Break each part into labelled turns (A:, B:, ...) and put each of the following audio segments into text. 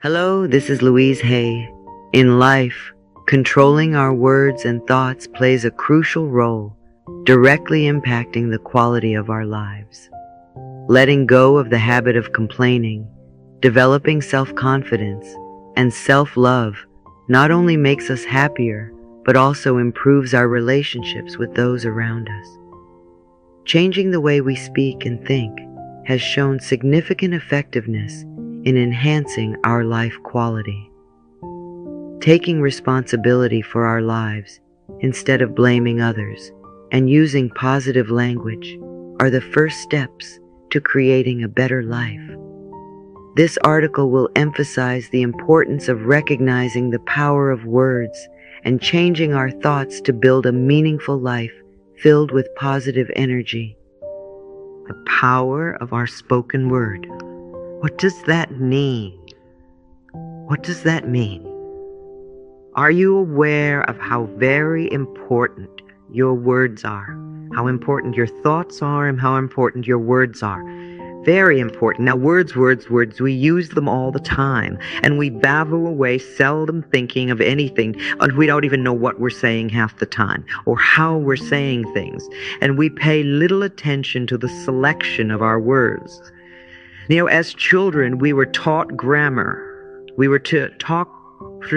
A: Hello, this is Louise Hay. In life, controlling our words and thoughts plays a crucial role, directly impacting the quality of our lives. Letting go of the habit of complaining, developing self-confidence, and self-love not only makes us happier, but also improves our relationships with those around us. Changing the way we speak and think has shown significant effectiveness in enhancing our life quality. Taking responsibility for our lives instead of blaming others and using positive language are the first steps to creating a better life. This article will emphasize the importance of recognizing the power of words and changing our thoughts to build a meaningful life filled with positive energy. The power of our spoken word. What does that mean? What does that mean? Are you aware of how very important your words are? How important your thoughts are and how important your words are? Very important. Now, words, we use them all the time, and we babble away, seldom thinking of anything, and we don't even know what we're saying half the time, or how we're saying things, and we pay little attention to the selection of our words. As children, we were taught grammar. We were to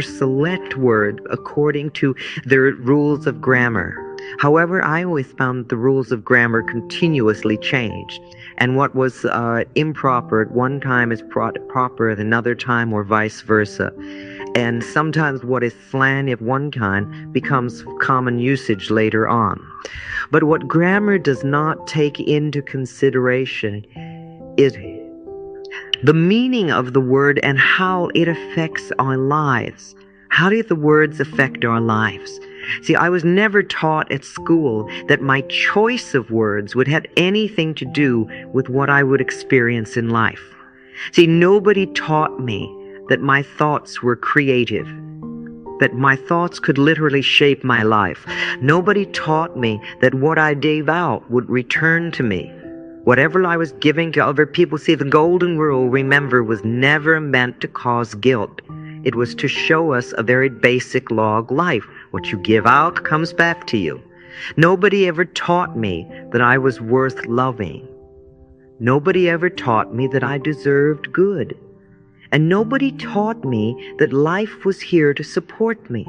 A: select words according to the rules of grammar. However, I always found the rules of grammar continuously changed, and what was improper at one time is proper at another time, or vice versa. And sometimes what is slang at one time becomes common usage later on. But what grammar does not take into consideration is the meaning of the word and how it affects our lives. How do the words affect our lives? See, I was never taught at school that my choice of words would have anything to do with what I would experience in life. See, nobody taught me that my thoughts were creative, that my thoughts could literally shape my life. Nobody taught me that what I gave out would return to me. Whatever I was giving to other people, see, the golden rule, remember, was never meant to cause guilt. It was to show us a very basic law of life. What you give out comes back to you. Nobody ever taught me that I was worth loving. Nobody ever taught me that I deserved good. And nobody taught me that life was here to support me.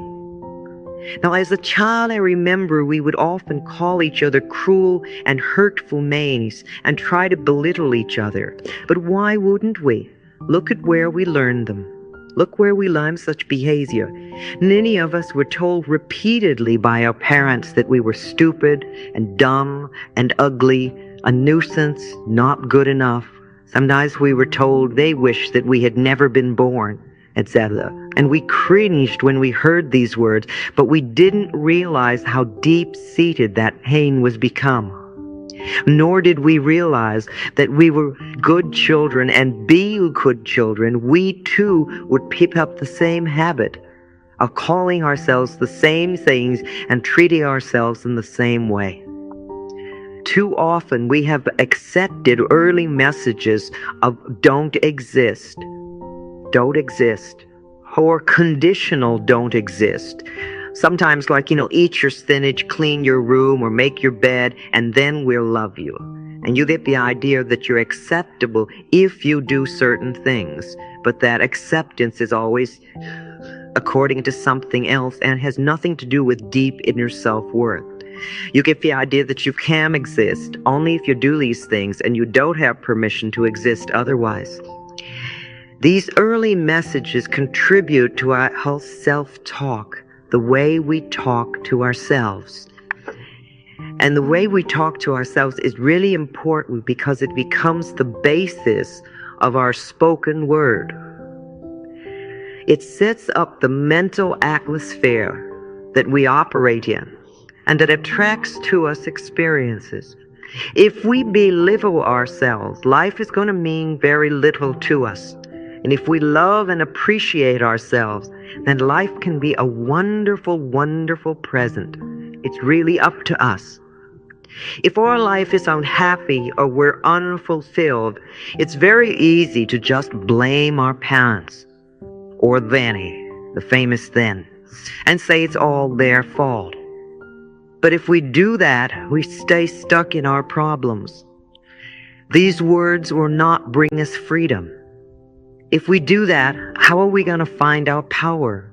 A: Now, as a child, I remember we would often call each other cruel and hurtful names and try to belittle each other. But why wouldn't we? Look at where we learned them. Look where we learned such behavior. Many of us were told repeatedly by our parents that we were stupid and dumb and ugly, a nuisance, not good enough. Sometimes we were told they wished that we had never been born, etc. And we cringed when we heard these words, but we didn't realize how deep-seated that pain was become. Nor did we realize that we were good children, and being good children, we too would pick up the same habit of calling ourselves the same things and treating ourselves in the same way. Too often we have accepted early messages of don't exist, or conditional don't exist. Sometimes like, eat your spinach, clean your room, or make your bed, and then we'll love you. And you get the idea that you're acceptable if you do certain things. But that acceptance is always according to something else and has nothing to do with deep inner self-worth. You get the idea that you can exist only if you do these things, and you don't have permission to exist otherwise. These early messages contribute to our whole self-talk, the way we talk to ourselves. And the way we talk to ourselves is really important because it becomes the basis of our spoken word. It sets up the mental atmosphere that we operate in and that attracts to us experiences. If we belittle ourselves, life is going to mean very little to us. And if we love and appreciate ourselves, then life can be a wonderful, wonderful present. It's really up to us. If our life is unhappy or we're unfulfilled, it's very easy to just blame our parents. or theny, the famous then, and say it's all their fault. But if we do that, we stay stuck in our problems. These words will not bring us freedom. If we do that, how are we going to find our power?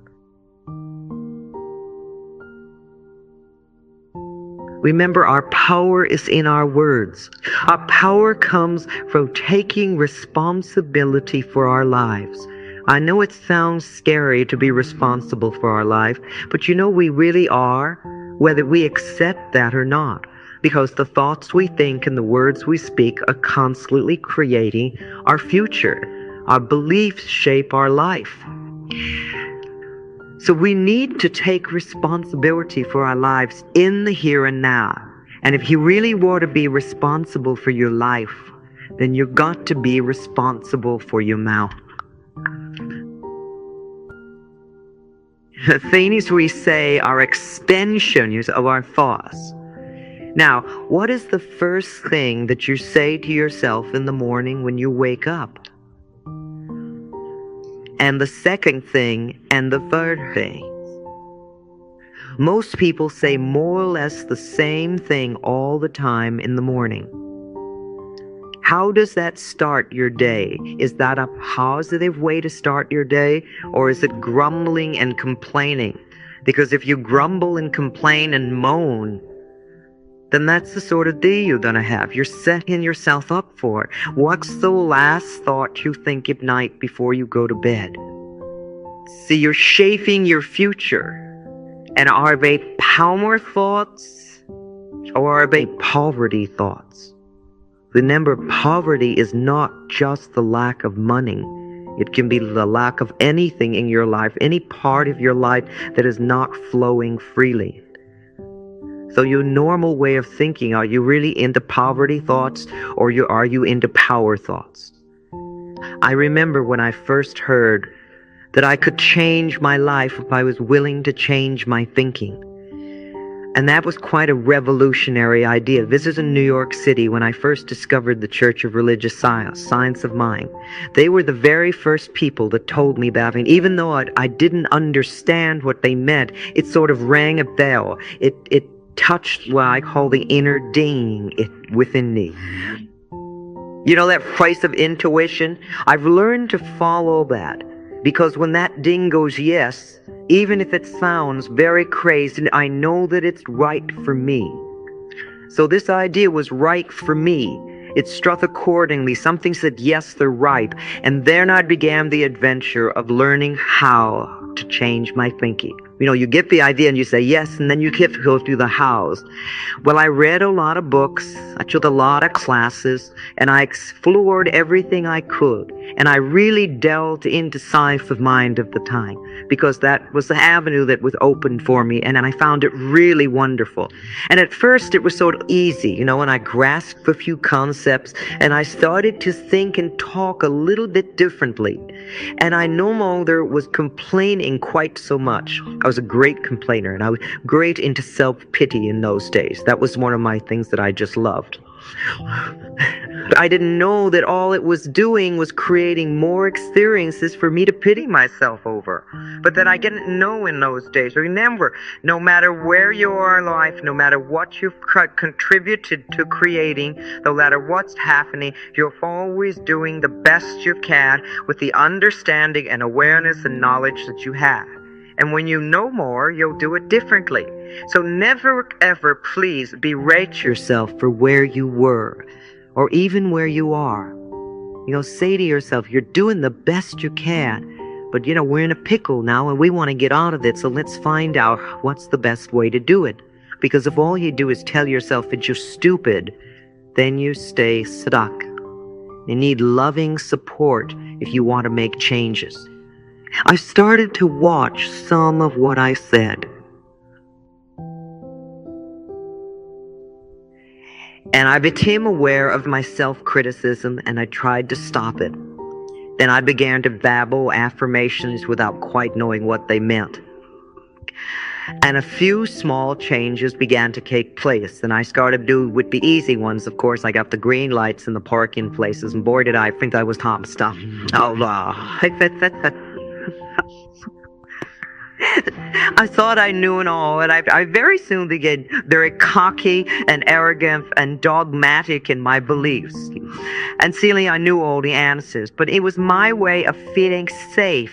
A: Remember, our power is in our words. Our power comes from taking responsibility for our lives. I know it sounds scary to be responsible for our life, but we really are, whether we accept that or not, because the thoughts we think and the words we speak are constantly creating our future. Our beliefs shape our life. So we need to take responsibility for our lives in the here and now. And if you really want to be responsible for your life, then you've got to be responsible for your mouth. The things we say are extensions of our thoughts. Now, what is the first thing that you say to yourself in the morning when you wake up? And the second thing and the third thing. Most people say more or less the same thing all the time in the morning. How does that start your day? Is that a positive way to start your day, or is it grumbling and complaining? Because if you grumble and complain and moan, then that's the sort of day you're going to have. You're setting yourself up for it. What's the last thought you think at night before you go to bed? See, you're shaping your future. And are they power thoughts or are they poverty thoughts? Remember, poverty is not just the lack of money. It can be the lack of anything in your life, any part of your life that is not flowing freely. So your normal way of thinking, are you really into poverty thoughts or are you into power thoughts? I remember when I first heard that I could change my life if I was willing to change my thinking. And that was quite a revolutionary idea. This is in New York City when I first discovered the Church of Religious Science of Mind. They were the very first people that told me that. And even though I didn't understand what they meant, it sort of rang a bell. It touched what I call the inner ding within me. That place of intuition? I've learned to follow that. Because when that ding goes yes, even if it sounds very crazy, I know that it's right for me. So this idea was right for me. It struck accordingly. Something said, yes, they're right. And then I began the adventure of learning how to change my thinking. You get the idea and you say yes, and then you have to go through the hows. Well, I read a lot of books, I took a lot of classes, and I explored everything I could. And I really delved into science of mind at the time, because that was the avenue that was open for me, and I found it really wonderful. And at first it was sort of easy, and I grasped a few concepts, and I started to think and talk a little bit differently. And I no longer was complaining quite so much. I was a great complainer, and I was great into self-pity in those days. That was one of my things that I just loved. But I didn't know that all it was doing was creating more experiences for me to pity myself over. But that I didn't know in those days. Remember, no matter where you are in life, no matter what you've contributed to creating, no matter what's happening, you're always doing the best you can with the understanding and awareness and knowledge that you have. And when you know more, you'll do it differently. So never, ever, please berate yourself for where you were, or even where you are. Say to yourself, you're doing the best you can, but we're in a pickle now and we want to get out of it, so let's find out what's the best way to do it. Because if all you do is tell yourself that you're stupid, then you stay stuck. You need loving support if you want to make changes. I started to watch some of what I said. And I became aware of my self-criticism, and I tried to stop it. Then I began to babble affirmations without quite knowing what they meant. And a few small changes began to take place, and I started to do with the easy ones. Of course, I got the green lights in the parking places, and boy, did I think I was top stuff. I thought I knew it all, and I very soon began very cocky and arrogant and dogmatic in my beliefs. And seemingly I knew all the answers, but it was my way of feeling safe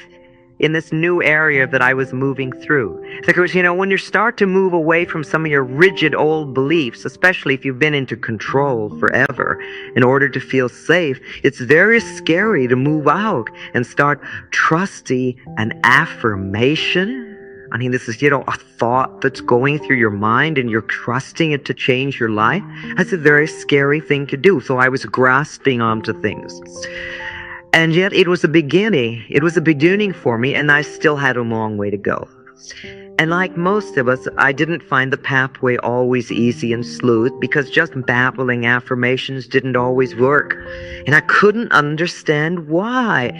A: in this new area that I was moving through. Because, when you start to move away from some of your rigid old beliefs, especially if you've been into control forever, in order to feel safe, it's very scary to move out and start trusting an affirmation. I mean, this is, a thought that's going through your mind and you're trusting it to change your life. That's a very scary thing to do. So I was grasping onto things. And yet it was a beginning. It was a beginning for me, and I still had a long way to go. And like most of us, I didn't find the pathway always easy and smooth, because just babbling affirmations didn't always work. And I couldn't understand why.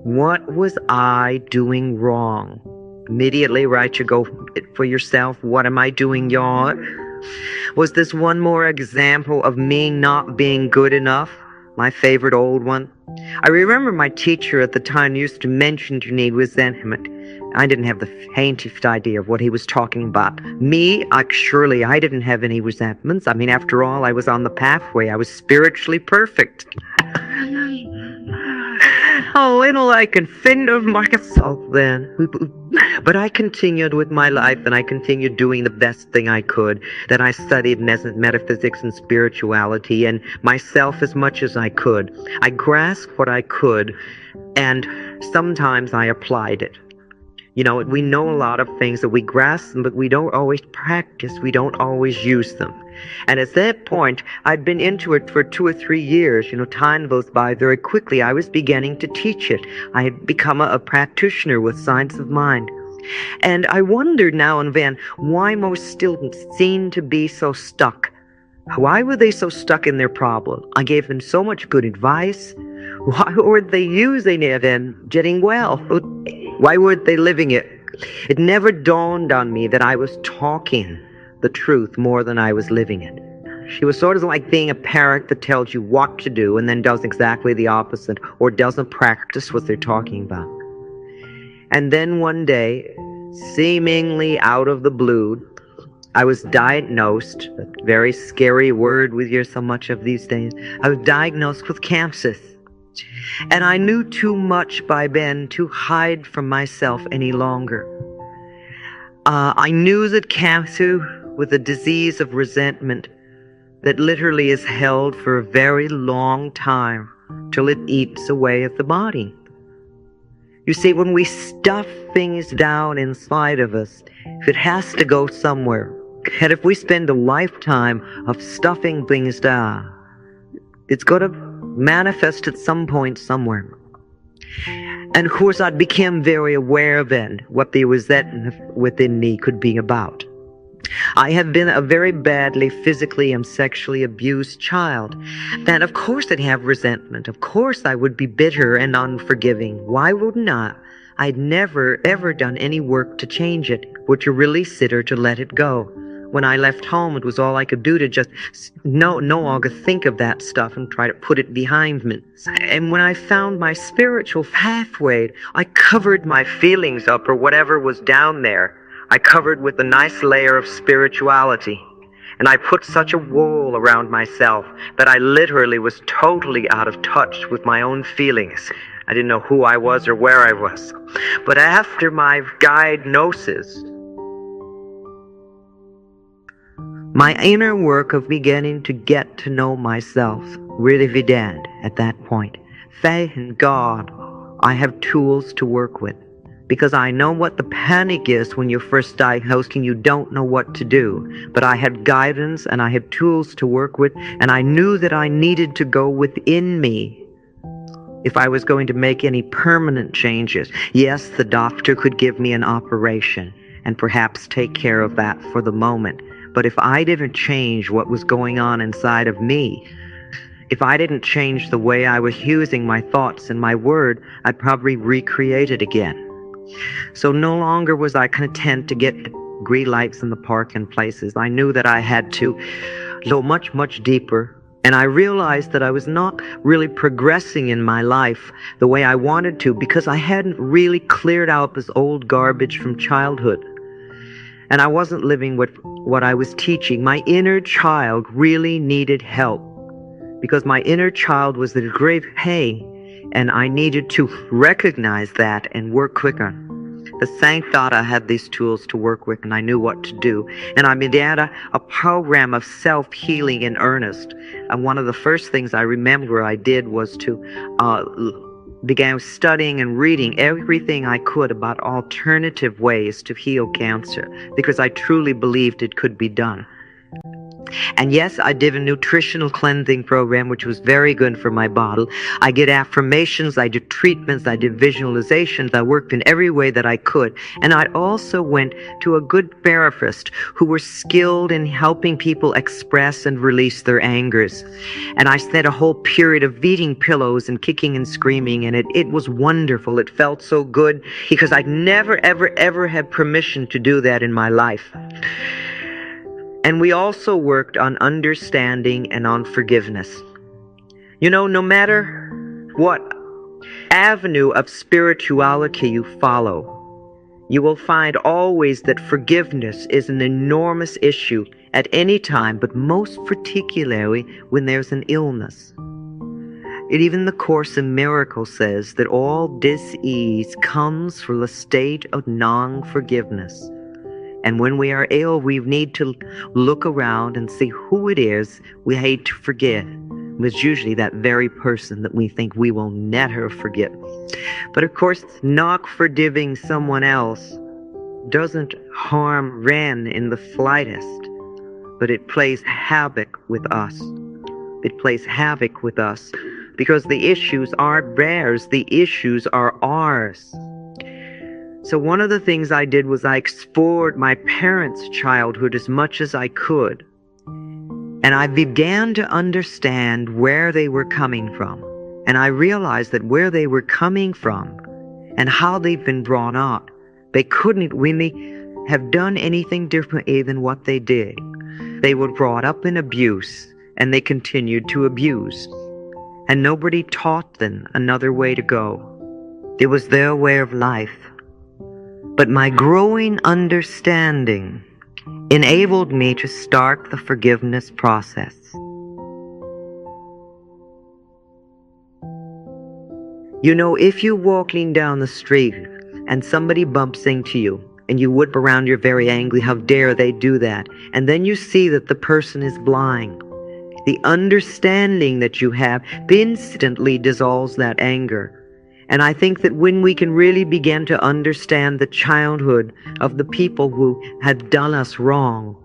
A: What was I doing wrong? Immediately, right, you go for yourself, what am I doing wrong? Was this one more example of me not being good enough? My favorite old one. I remember my teacher at the time used to mention to me resentment. I didn't have the faintest idea of what he was talking about. Me, surely I didn't have any resentments. I mean, after all, I was on the pathway. I was spiritually perfect. How little I can think of myself then. But I continued with my life, and I continued doing the best thing I could. Then I studied metaphysics and spirituality and myself as much as I could. I grasped what I could, and sometimes I applied it. We know a lot of things that we grasp, but we don't always practice. We don't always use them. And at that point, I'd been into it for 2 or 3 years. Time goes by very quickly. I was beginning to teach it. I had become a practitioner with science of mind. And I wondered now and then why most students seemed to be so stuck. Why were they so stuck in their problem? I gave them so much good advice. Why weren't they using it and getting well? Why weren't they living it? It never dawned on me that I was talking the truth more than I was living it. She was sort of like being a parent that tells you what to do and then does exactly the opposite, or doesn't practice what they're talking about. And then one day, seemingly out of the blue, I was diagnosed, a very scary word we hear so much of these days. I was diagnosed with cancer. And I knew too much by then to hide from myself any longer. I knew that cancer was a disease of resentment that literally is held for a very long time till it eats away at the body. You see, when we stuff things down inside of us, if it has to go somewhere, and if we spend a lifetime of stuffing things down, it's going to manifest at some point somewhere. And of course, I became very aware then what the resentment within me could be about. I have been a very badly physically and sexually abused child. Then of course I'd have resentment. Of course I would be bitter and unforgiving. Why wouldn't I? I'd never ever done any work to change it, or to release it, or to let it go. When I left home, it was all I could do to just no longer think of that stuff and try to put it behind me. And when I found my spiritual pathway, I covered my feelings up, or whatever was down there. I covered with a nice layer of spirituality. And I put such a wall around myself that I literally was totally out of touch with my own feelings. I didn't know who I was or where I was. But after my diagnosis, my inner work of beginning to get to know myself really began at that point. Thank God I have tools to work with, because I know what the panic is when you're first diagnosed and you don't know what to do. But I had guidance and I had tools to work with, and I knew that I needed to go within me if I was going to make any permanent changes. Yes, the doctor could give me an operation and perhaps take care of that for the moment. But if I didn't change what was going on inside of me, if I didn't change the way I was using my thoughts and my word, I'd probably recreate it again. So no longer was I content to get green lights in the park and places. I knew that I had to go much, much deeper And I realized that I was not really progressing in my life the way I wanted to because I hadn't really cleared out this old garbage from childhood. And I wasn't living with what I was teaching. My inner child really needed help because my inner child was in great pain, and I needed to recognize that and work quicker. The saint thought I had these tools to work with, and I knew what to do. And I began a program of self-healing in earnest. And one of the first things I remember I did was to began studying and reading everything I could about alternative ways to heal cancer, because I truly believed it could be done. And yes, I did a nutritional cleansing program, which was very good for my body. I did affirmations, I did treatments, I did visualizations. I worked in every way that I could. And I also went to a good therapist who were skilled in helping people express and release their angers. And I spent a whole period of eating pillows and kicking and screaming, and it was wonderful. It felt so good because I'd never, ever had permission to do that in my life. And we also worked on understanding and on forgiveness. You know, no matter what avenue of spirituality you follow, you will find always that forgiveness is an enormous issue at any time, but most particularly when there's an illness. Even the Course in Miracles says that all dis-ease comes from a state of non-forgiveness. And when we are ill, we need to look around and see who it is we hate to forget. It's usually that very person that we think we will never forget. But of course, not forgiving someone else doesn't harm Ren in the slightest, but it plays havoc with us. It plays havoc with us because the issues aren't theirs, the issues are ours. So one of the things I did was I explored my parents' childhood as much as I could. And I began to understand where they were coming from. And I realized that where they were coming from and how they've been brought up, they couldn't really have done anything differently than what they did. They were brought up in abuse, and they continued to abuse. And nobody taught them another way to go. It was their way of life. But my growing understanding enabled me to start the forgiveness process. You know, if you're walking down the street and somebody bumps into you and you whip around, you're very angry, how dare they do that? And then you see that the person is blind. The understanding that you have instantly dissolves that anger. And I think that when we can really begin to understand the childhood of the people who had done us wrong,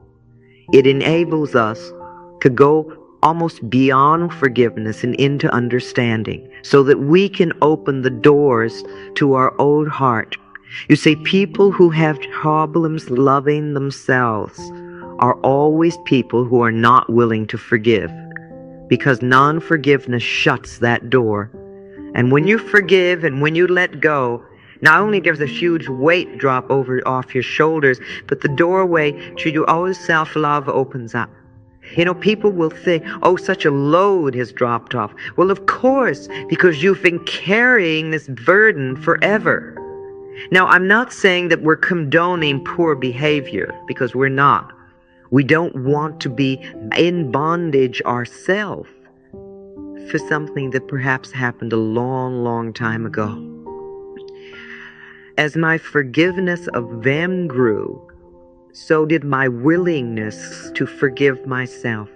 A: it enables us to go almost beyond forgiveness and into understanding, so that we can open the doors to our own heart. You see, people who have problems loving themselves are always people who are not willing to forgive, because non-forgiveness shuts that door. And when you forgive and when you let go, not only does a huge weight drop off your shoulders, but the doorway to your own self-love opens up. You know, people will think, oh, such a load has dropped off. Well, of course, because you've been carrying this burden forever. Now, I'm not saying that we're condoning poor behavior, because we're not. We don't want to be in bondage ourselves for something that perhaps happened a long, long time ago. As my forgiveness of them grew, so did my willingness to forgive myself.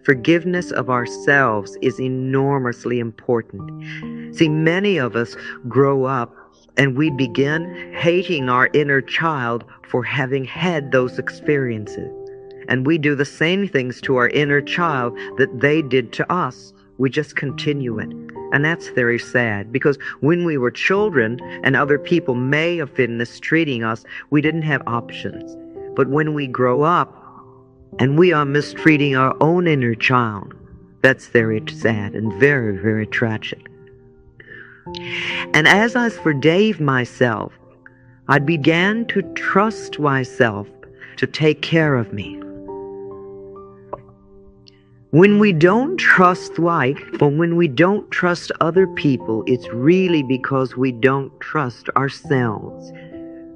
A: Forgiveness of ourselves is enormously important. See, many of us grow up and we begin hating our inner child for having had those experiences. And we do the same things to our inner child that they did to us. We just continue it. And that's very sad, because when we were children and other people may have been mistreating us, we didn't have options. But when we grow up and we are mistreating our own inner child, that's very sad and very, very tragic. And as I forgave myself, I began to trust myself to take care of me. When we don't trust life, or when we don't trust other people, it's really because we don't trust ourselves.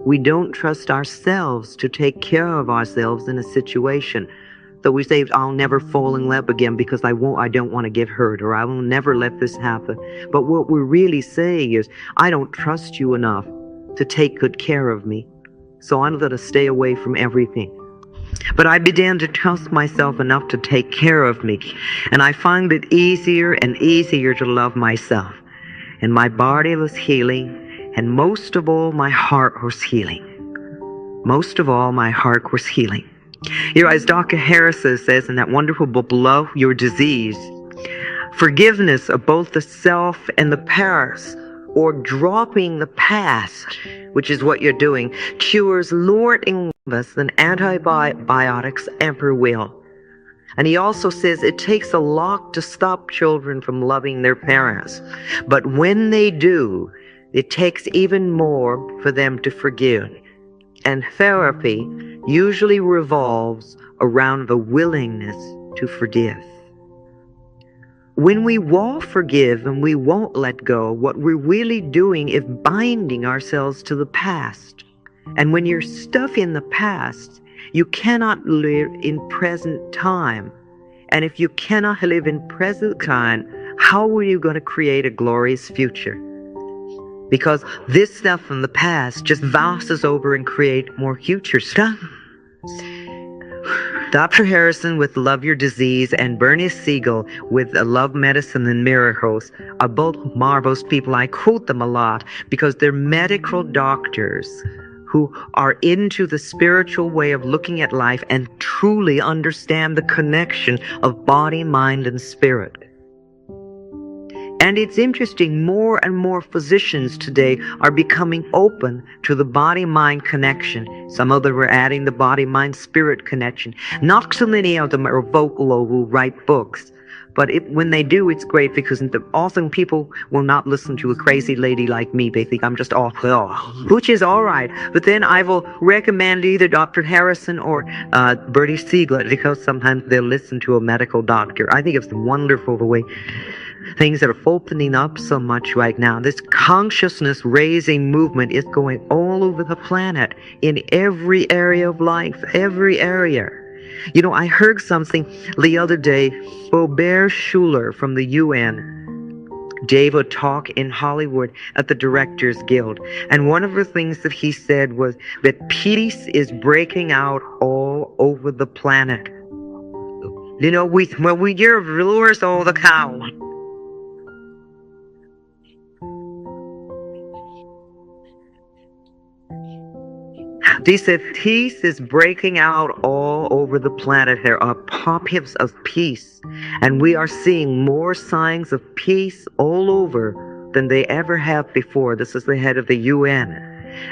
A: We don't trust ourselves to take care of ourselves in a situation. So we say, I'll never fall in love again because I don't want to get hurt, or I will never let this happen. But what we're really saying is, I don't trust you enough to take good care of me. So I'm going to stay away from everything. But I began to trust myself enough to take care of me. And I find it easier and easier to love myself. And my body was healing. And most of all, my heart was healing. Most of all, my heart was healing. You know, as Dr. Harrison says in that wonderful book, Love Your Disease, forgiveness of both the self and the past, or dropping the past, which is what you're doing, cures Lord illness than antibiotics ever will. And he also says it takes a lot to stop children from loving their parents. But when they do, it takes even more for them to forgive. And therapy usually revolves around the willingness to forgive. When we won't forgive and we won't let go, what we're really doing is binding ourselves to the past. And when you're stuck in the past, you cannot live in present time. And if you cannot live in present time, how are you going to create a glorious future? Because this stuff from the past just vasses over and create more future stuff. Dr. Harrison with Love Your Disease and Bernie Siegel with Love Medicine and Miracles are both marvelous people. I quote them a lot because they're medical doctors who are into the spiritual way of looking at life and truly understand the connection of body, mind, and spirit. And it's interesting, more and more physicians today are becoming open to the body-mind connection. Some of them are adding the body-mind-spirit connection. Not so many of them are vocal or will write books. But when they do, it's great because often people will not listen to a crazy lady like me. They think I'm just off, which is all right. But then I will recommend either Dr. Harrison or Bertie Siegel because sometimes they'll listen to a medical doctor. I think it's wonderful the way things are opening up so much right now. This consciousness raising movement is going all over the planet in every area of life, every area. You know, I heard something the other day. Robert Schuller from the UN gave a talk in Hollywood at the Directors Guild. And one of the things that he said was that peace is breaking out all over the planet. You know, you're rulers all the cow. He said peace is breaking out all over the planet. There are pockets of peace, and we are seeing more signs of peace all over than they ever have before. This is the head of the UN.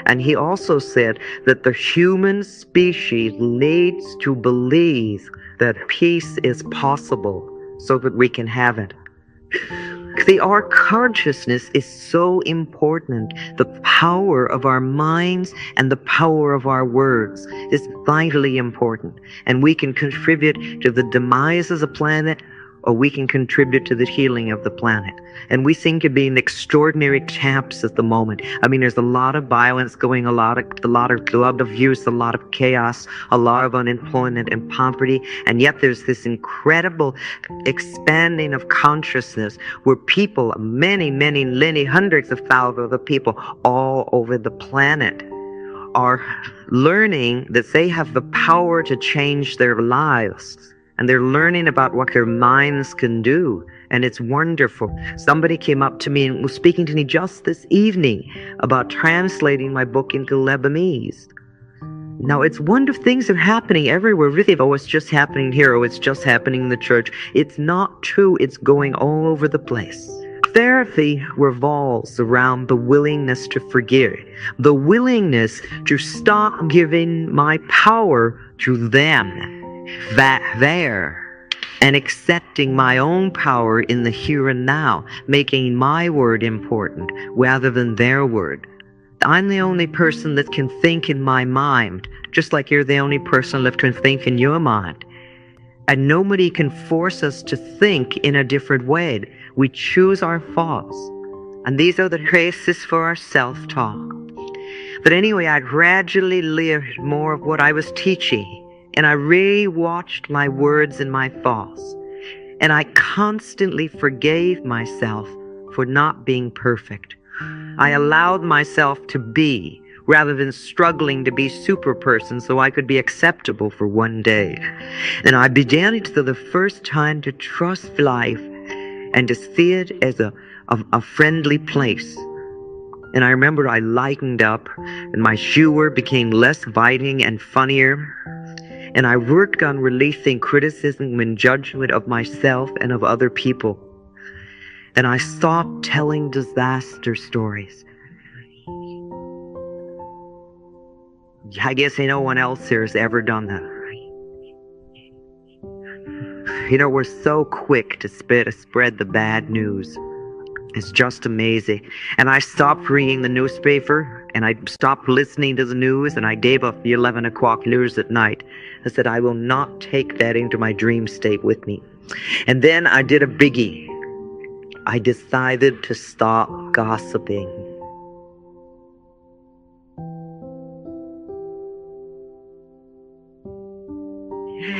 A: And he also said that the human species needs to believe that peace is possible so that we can have it. Our consciousness is so important. The power of our minds and the power of our words is vitally important. And we can contribute to the demise of the planet, or we can contribute to the healing of the planet. And we seem to be in extraordinary camps at the moment. I mean, there's a lot of violence going, a lot of drug abuse, a lot of chaos, a lot of unemployment and poverty. And yet there's this incredible expanding of consciousness where people, many hundreds of thousands of people all over the planet are learning that they have the power to change their lives. And they're learning about what their minds can do. And it's wonderful. Somebody came up to me and was speaking to me just this evening about translating my book into Lebanese. Now, it's wonderful. Things are happening everywhere. Really, oh, it's just happening here. Oh, it's just happening in the church. It's not true. It's going all over the place. Therapy revolves around the willingness to forgive. The willingness to stop giving my power to them. And accepting my own power in the here and now, making my word important rather than their word. I'm the only person that can think in my mind, just like you're the only person that can think in your mind. And nobody can force us to think in a different way. We choose our thoughts. And these are the traces for our self-talk. But anyway, I gradually lived more of what I was teaching. And I really watched my words and my thoughts. And I constantly forgave myself for not being perfect. I allowed myself to be, rather than struggling to be super person so I could be acceptable for one day. And I began it for the first time to trust life and to see it as a friendly place. And I remember I lightened up, and my humor became less biting and funnier. And I worked on releasing criticism and judgment of myself and of other people. And I stopped telling disaster stories. I guess no one else here has ever done that. We're so quick to spread the bad news. It's just amazing. And I stopped reading the newspaper, and I stopped listening to the news, and I gave up the 11 o'clock news at night. I said, I will not take that into my dream state with me. And then I did a biggie. I decided to stop gossiping.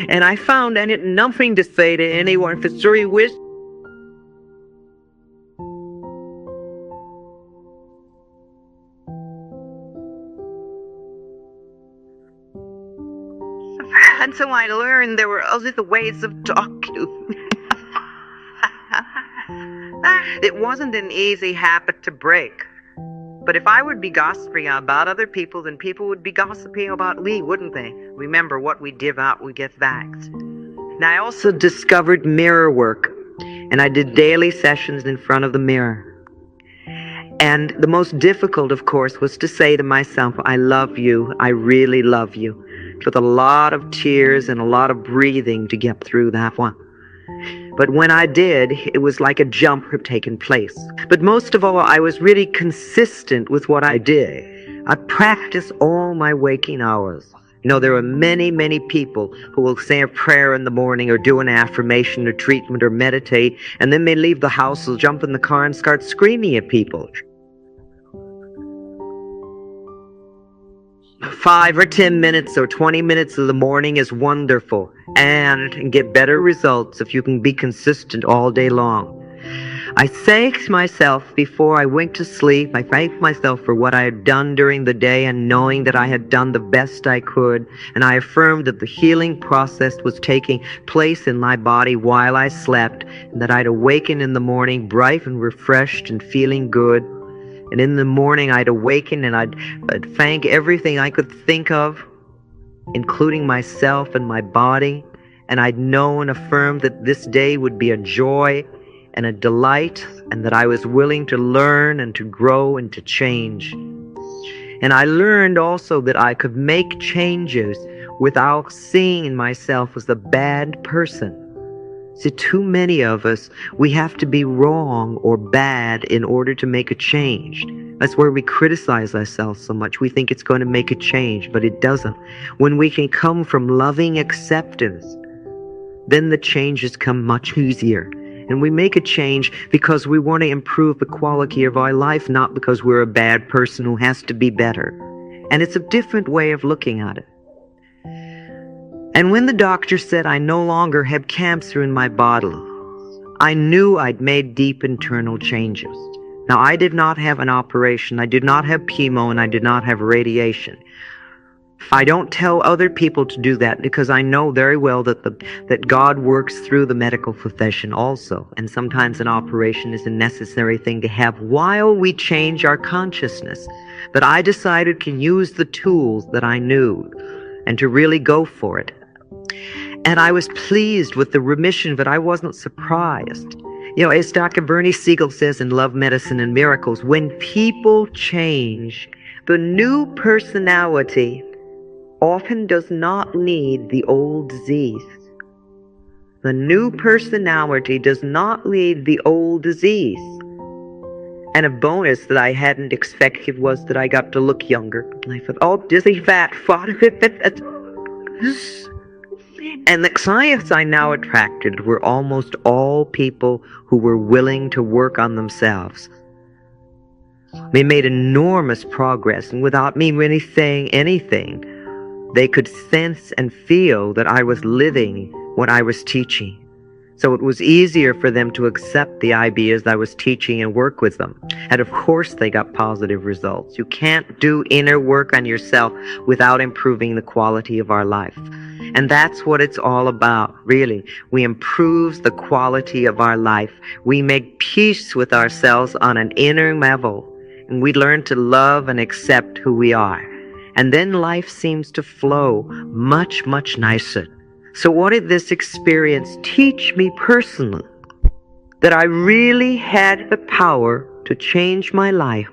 A: And I found I had nothing to say to anyone for 3 weeks. And so I learned there were other ways of talking. It wasn't an easy habit to break. But if I would be gossiping about other people, then people would be gossiping about me, wouldn't they? Remember, what we give out, we get back. And I also discovered mirror work, and I did daily sessions in front of the mirror. And the most difficult, of course, was to say to myself, I love you, I really love you, with a lot of tears and a lot of breathing to get through that one. But when I did, it was like a jump had taken place. But most of all, I was really consistent with what I did. I practiced all my waking hours. There are many, many people who will say a prayer in the morning or do an affirmation or treatment or meditate, and then they leave the house, they'll jump in the car and start screaming at people. 5 or 10 minutes or 20 minutes of the morning is wonderful and get better results if you can be consistent all day long. I thanked myself before I went to sleep. I thanked myself for what I had done during the day and knowing that I had done the best I could. And I affirmed that the healing process was taking place in my body while I slept, and that I'd awaken in the morning bright and refreshed and feeling good. And in the morning, I'd awaken and I'd thank everything I could think of, including myself and my body. And I'd know and affirm that this day would be a joy and a delight, and that I was willing to learn and to grow and to change. And I learned also that I could make changes without seeing myself as a bad person. See, too many of us, we have to be wrong or bad in order to make a change. That's where we criticize ourselves so much. We think it's going to make a change, but it doesn't. When we can come from loving acceptance, then the changes come much easier. And we make a change because we want to improve the quality of our life, not because we're a bad person who has to be better. And it's a different way of looking at it. And when the doctor said I no longer had cancer in my body, I knew I'd made deep internal changes. Now, I did not have an operation, I did not have chemo, and I did not have radiation. I don't tell other people to do that because I know very well that God works through the medical profession also. And sometimes an operation is a necessary thing to have while we change our consciousness. But I decided to use the tools that I knew and to really go for it. And I was pleased with the remission, but I wasn't surprised. As Dr. Bernie Siegel says in Love, Medicine, and Miracles, when people change, the new personality often does not need the old disease. The new personality does not need the old disease. And a bonus that I hadn't expected was that I got to look younger. And I thought, oh, dizzy fat fuck. And the clients I now attracted were almost all people who were willing to work on themselves. They made enormous progress, and without me really saying anything, they could sense and feel that I was living what I was teaching. So it was easier for them to accept the ideas I was teaching and work with them. And of course they got positive results. You can't do inner work on yourself without improving the quality of our life. And that's what it's all about, really. We improve the quality of our life. We make peace with ourselves on an inner level. And we learn to love and accept who we are. And then life seems to flow much, much nicer. So what did this experience teach me personally? That I really had the power to change my life.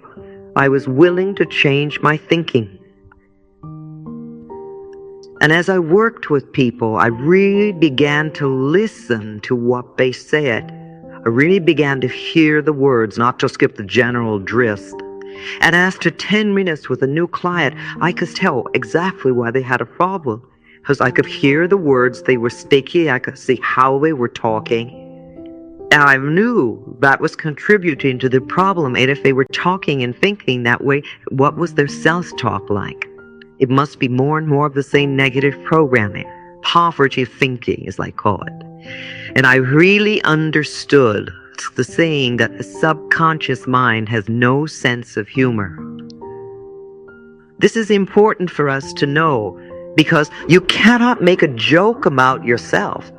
A: I was willing to change my thinking. And as I worked with people, I really began to listen to what they said. I really began to hear the words, not just get the general drift. And after 10 minutes with a new client, I could tell exactly why they had a problem. Because I could hear the words they were speaking, I could see how they were talking. And I knew that was contributing to the problem. And if they were talking and thinking that way, what was their self-talk like? It must be more and more of the same negative programming. Poverty thinking, as I call it. And I really understood the saying that the subconscious mind has no sense of humor. This is important for us to know, because you cannot make a joke about yourself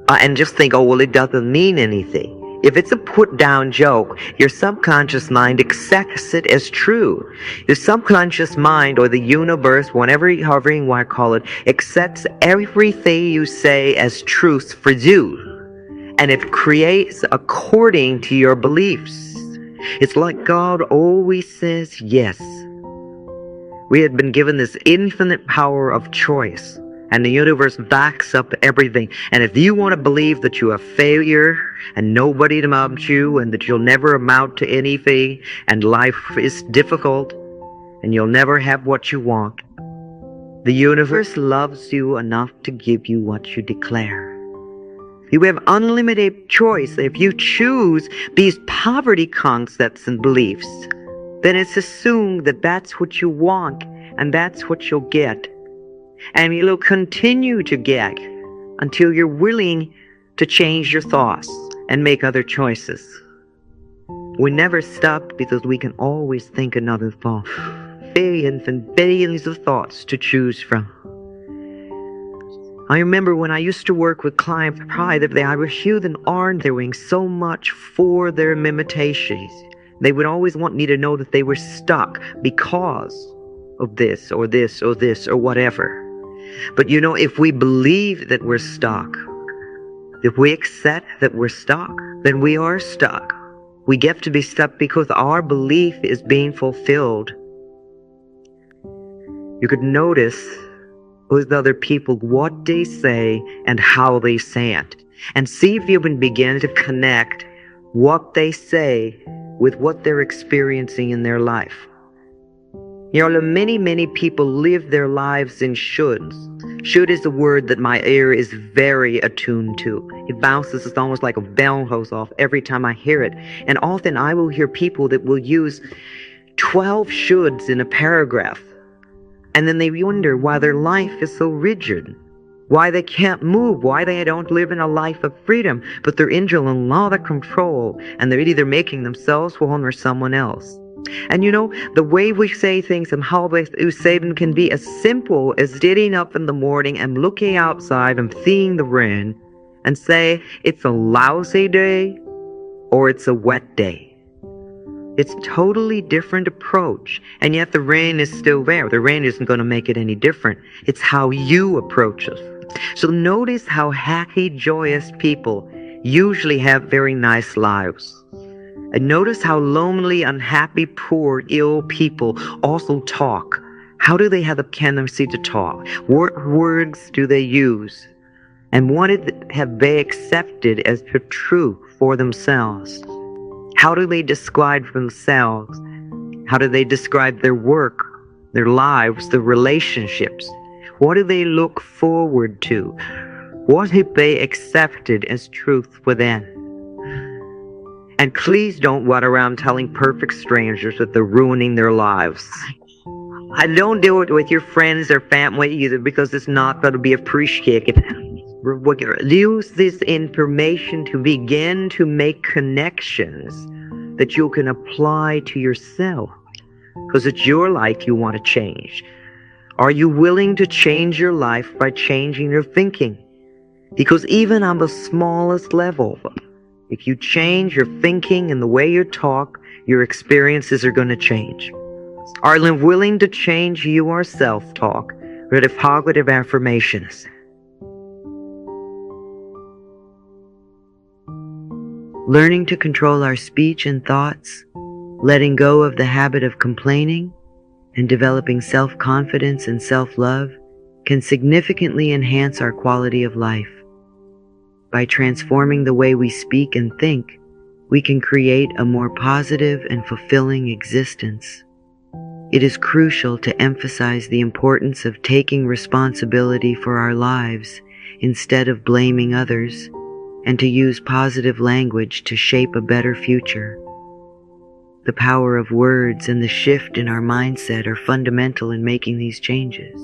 A: and just think, oh, well, it doesn't mean anything. If it's a put-down joke, your subconscious mind accepts it as true. The subconscious mind, or the universe, however you want to call it, accepts everything you say as truth for you. And it creates according to your beliefs. It's like God always says yes. We had been given this infinite power of choice, and the universe backs up everything. And if you want to believe that you are a failure and nobody loves you and that you'll never amount to anything and life is difficult and you'll never have what you want, the universe loves you enough to give you what you declare. You have unlimited choice. If you choose these poverty concepts and beliefs, then it's assumed that that's what you want and that's what you'll get. And you'll continue to get until you're willing to change your thoughts and make other choices. We never stop because we can always think another thought. Billions and billions of thoughts to choose from. I remember when I used to work with clients privately, I was huge and aren't doing so much for their limitations. They would always want me to know that they were stuck because of this or this or this or whatever. But you know, if we believe that we're stuck, if we accept that we're stuck, then we are stuck. We get to be stuck because our belief is being fulfilled. You could notice with other people what they say and how they say it. And see if you can begin to connect what they say with what they're experiencing in their life. You know, many people live their lives in shoulds. Should is a word that my ear is very attuned to. It bounces, it's almost like a bell goes off every time I hear it. And often I will hear people that will use 12 shoulds in a paragraph. And then they wonder why their life is so rigid. Why they can't move, why they don't live in a life of freedom, but they're in a lot of control, and they're either making themselves one or someone else. And you know, the way we say things and how we say them can be as simple as getting up in the morning and looking outside and seeing the rain and say, it's a lousy day or it's a wet day. It's a totally different approach, and yet the rain is still there. The rain isn't going to make it any different. It's how you approach it. So notice how happy, joyous people usually have very nice lives. And notice how lonely, unhappy, poor, ill people also talk. How do they have the tendency to talk? What words do they use? And what have they accepted as the truth for themselves? How do they describe themselves? How do they describe their work, their lives, their relationships?
B: What do they look forward to? What have they accepted as truth within? And please don't run around telling perfect strangers that they're ruining their lives. I don't do it with your friends or family either, because it's not going to be appreciated. Use this information to begin to make connections that you can apply to yourself, because it's your life you want to change. Are you willing to change your life by changing your thinking? Because even on the smallest level, if you change your thinking and the way you talk, your experiences are going to change. Are you willing to change your self-talk with positive affirmations?
A: Learning to control our speech and thoughts, letting go of the habit of complaining, and developing self-confidence and self-love can significantly enhance our quality of life. By transforming the way we speak and think, we can create a more positive and fulfilling existence. It is crucial to emphasize the importance of taking responsibility for our lives instead of blaming others, and to use positive language to shape a better future. The power of words and the shift in our mindset are fundamental in making these changes.